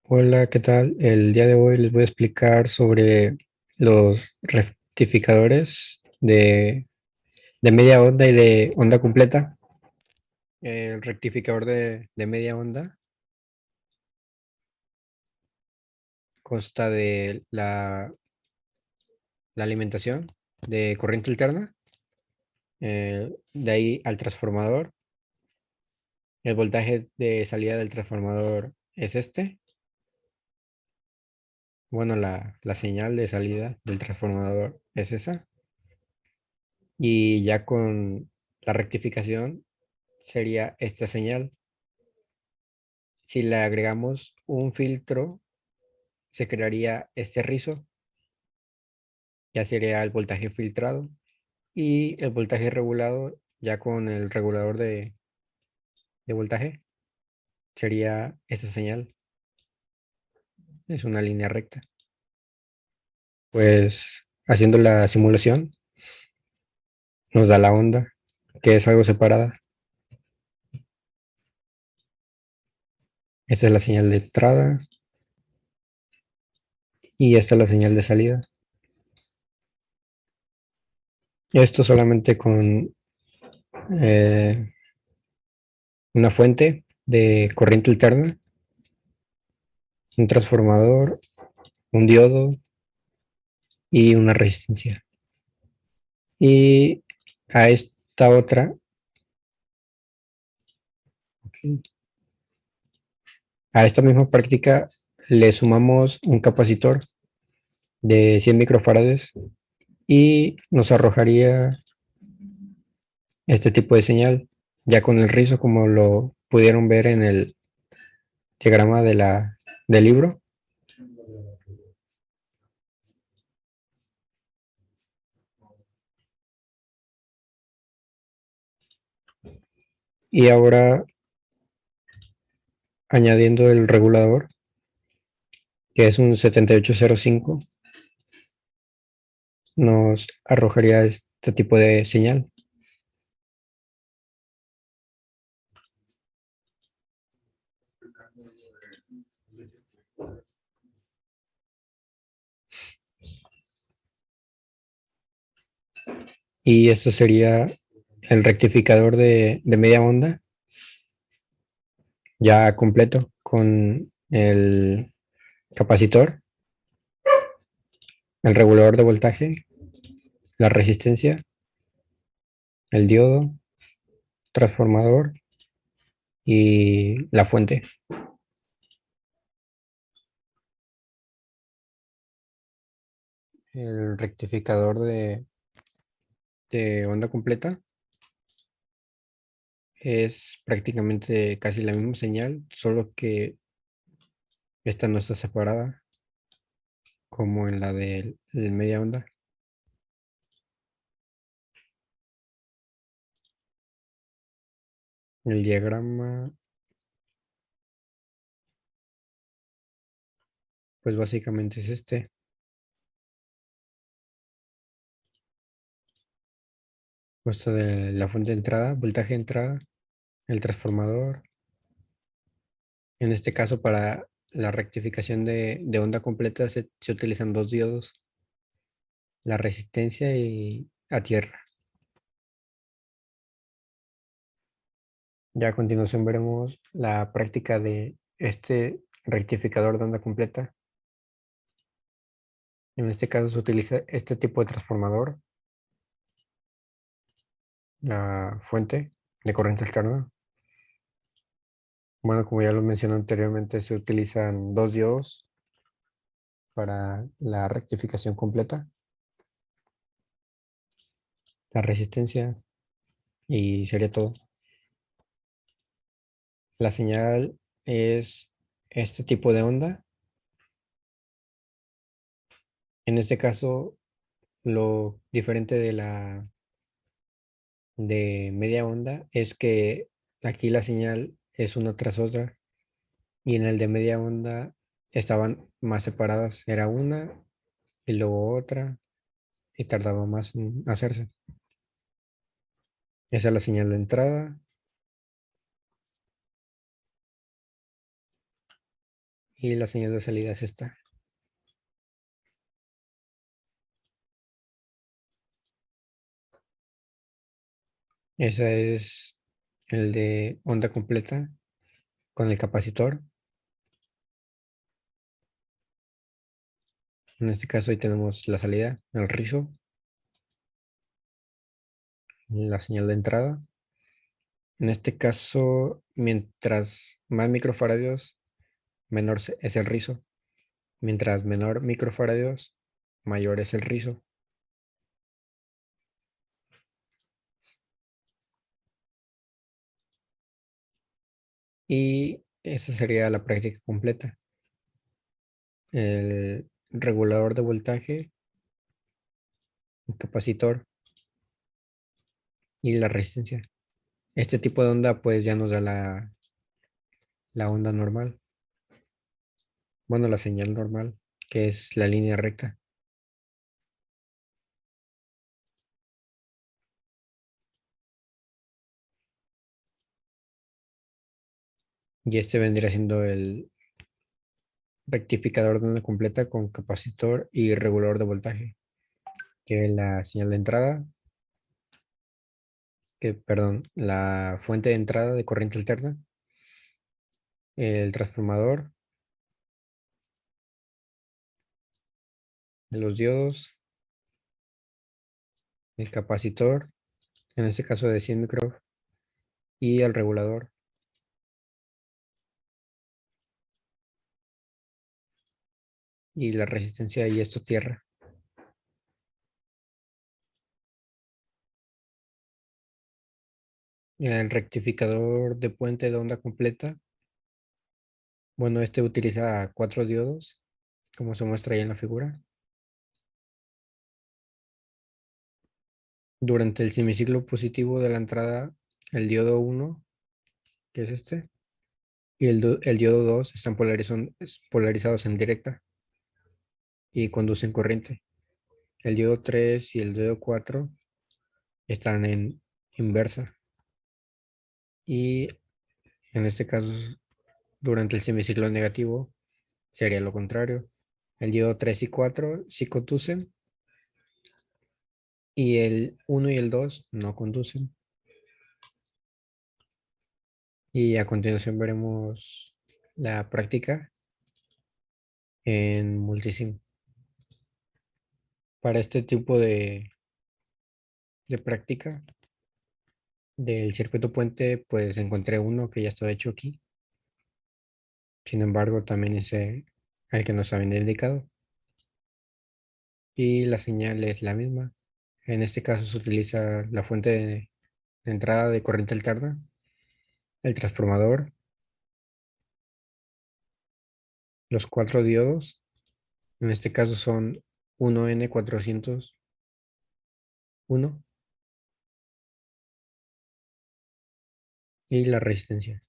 Hola, ¿qué tal? El día de hoy les voy a explicar sobre los rectificadores de media onda y de onda completa. El rectificador de media onda consta de la alimentación de corriente alterna, de ahí al transformador. El voltaje de salida del transformador es este. Bueno, la señal de salida del transformador es esa. Y ya con la rectificación sería esta señal. Si le agregamos un filtro, se crearía este rizo, ya sería el voltaje filtrado, y el voltaje regulado, ya con el regulador de voltaje, sería esta señal, es una línea recta. Pues haciendo la simulación, nos da la onda, que es algo separada. Esta es la señal de entrada y esta es la señal de salida. Esto solamente con eh, una fuente de corriente alterna, un transformador, un diodo y una resistencia. Y a esta otra, a esta misma práctica le sumamos un capacitor de 100 microfarads y nos arrojaría este tipo de señal, ya con el rizo como lo pudieron ver en el diagrama del libro. Y ahora añadiendo el regulador, que es un 7805, nos arrojaría este tipo de señal. Y esto sería el rectificador de media onda ya completo con el capacitor, el regulador de voltaje, la resistencia, el diodo, transformador y la fuente. El rectificador de onda completa es prácticamente casi la misma señal, solo que esta no está separada como en la del media onda. El diagrama, pues básicamente es este. Puesto de la fuente de entrada, voltaje de entrada, el transformador. En este caso, para la rectificación de onda completa se utilizan dos diodos, la resistencia y a tierra. Ya a continuación veremos la práctica de este rectificador de onda completa. En este caso se utiliza este tipo de transformador, la fuente de corriente alterna. Bueno, como ya lo mencioné anteriormente, se utilizan dos diodos para la rectificación completa, la resistencia y sería todo. La señal es este tipo de onda. En este caso, lo diferente de media onda es que aquí la señal es una tras otra y en el de media onda estaban más separadas. Era una y luego otra y tardaba más en hacerse. Esa es la señal de entrada Y la señal de salida es esta. Esa es el de onda completa con el capacitor. En este caso ahí tenemos la salida, el rizo, la señal de entrada. En este caso, mientras más microfaradios, menor es el rizo. Mientras menor microfaradios, mayor es el rizo. Y esa sería la práctica completa. El regulador de voltaje, el capacitor y la resistencia. Este tipo de onda pues ya nos da la onda normal. Bueno, la señal normal, que es la línea recta. Y este vendría siendo el rectificador de onda completa con capacitor y regulador de voltaje, que es la señal de entrada, perdón, la fuente de entrada de corriente alterna, el transformador, los diodos, el capacitor, en este caso de 100 micro, y el regulador. Y la resistencia y esto tierra. El rectificador de puente de onda completa, bueno, este utiliza 4 diodos, como se muestra ahí en la figura. Durante el semiciclo positivo de la entrada, el diodo 1, que es este, y el diodo 2 están polarizados en directa y conducen corriente. El diodo 3 y el diodo 4 están en inversa. Y en este caso, durante el semiciclo negativo, sería lo contrario. El diodo 3 y 4 sí conducen y el 1 y el 2 no conducen. Y a continuación veremos la práctica en Multisim. Para este tipo de práctica del circuito puente, pues encontré uno que ya estaba hecho aquí. Sin embargo, también es el que nos habían indicado. Y la señal es la misma. En este caso se utiliza la fuente de entrada de corriente alterna, el transformador, los 4 diodos. En este caso son 1N401 y la resistencia.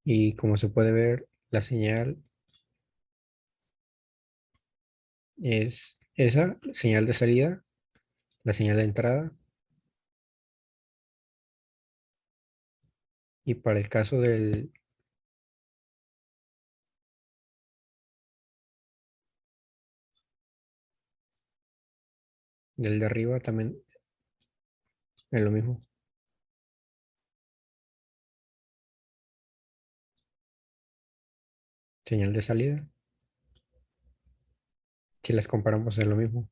Y como se puede ver, la señal es esa, señal de salida, la señal de entrada. Y para el caso del de arriba también es lo mismo, señal de salida. Si las comparamos es lo mismo.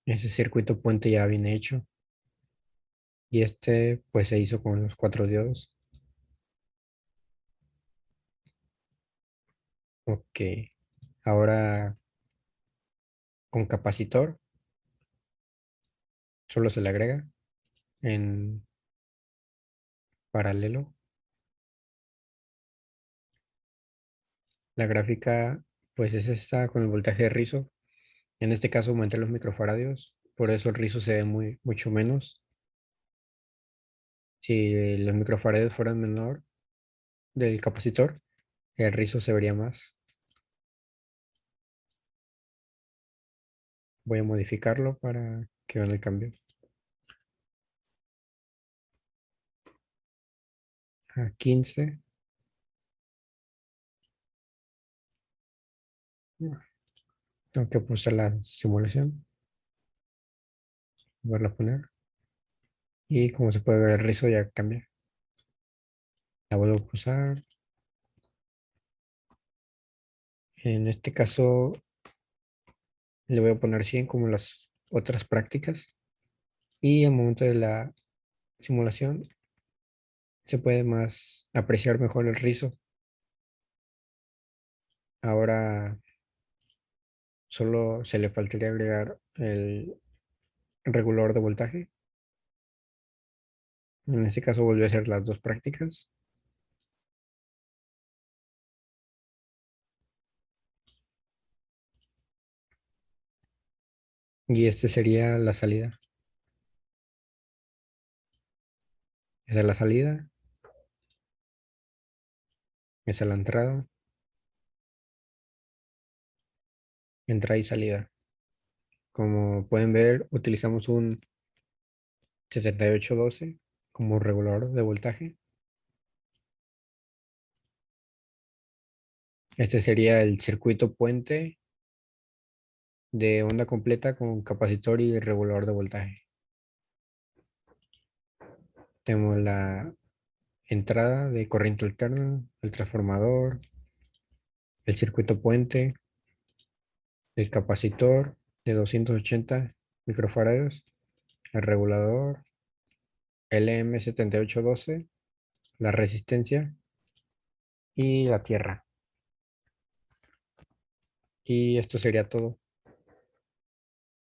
Ese circuito puente ya viene hecho y este pues se hizo con los 4 diodos. Ok, ahora con capacitor solo se le agrega en paralelo. La gráfica pues es esta con el voltaje de rizo. En este caso aumenté los microfaradios, por eso el rizo se ve mucho menos. Si los microfaradios fueran menor del capacitor, el rizo se vería más. Voy a modificarlo para que vean el cambio. A 15. Tengo que pulsar la simulación. Volverla a poner. Y como se puede ver, el rizo ya cambia. La vuelvo a pulsar. En este caso le voy a poner 100 como las otras prácticas. Y al momento de la simulación se puede más apreciar mejor el rizo. Ahora solo se le faltaría agregar el regulador de voltaje. En este caso volvió a hacer las dos prácticas. Y este sería la salida. Esa es la salida. Esa es la entrada. Entrada y salida. Como pueden ver, utilizamos un 7812 como regulador de voltaje. Este sería el circuito puente de onda completa con capacitor y regulador de voltaje. Tenemos la entrada de corriente alterna, el transformador, el circuito puente, el capacitor de 280 microfarados, el regulador, LM7812, la resistencia y la tierra. Y esto sería todo.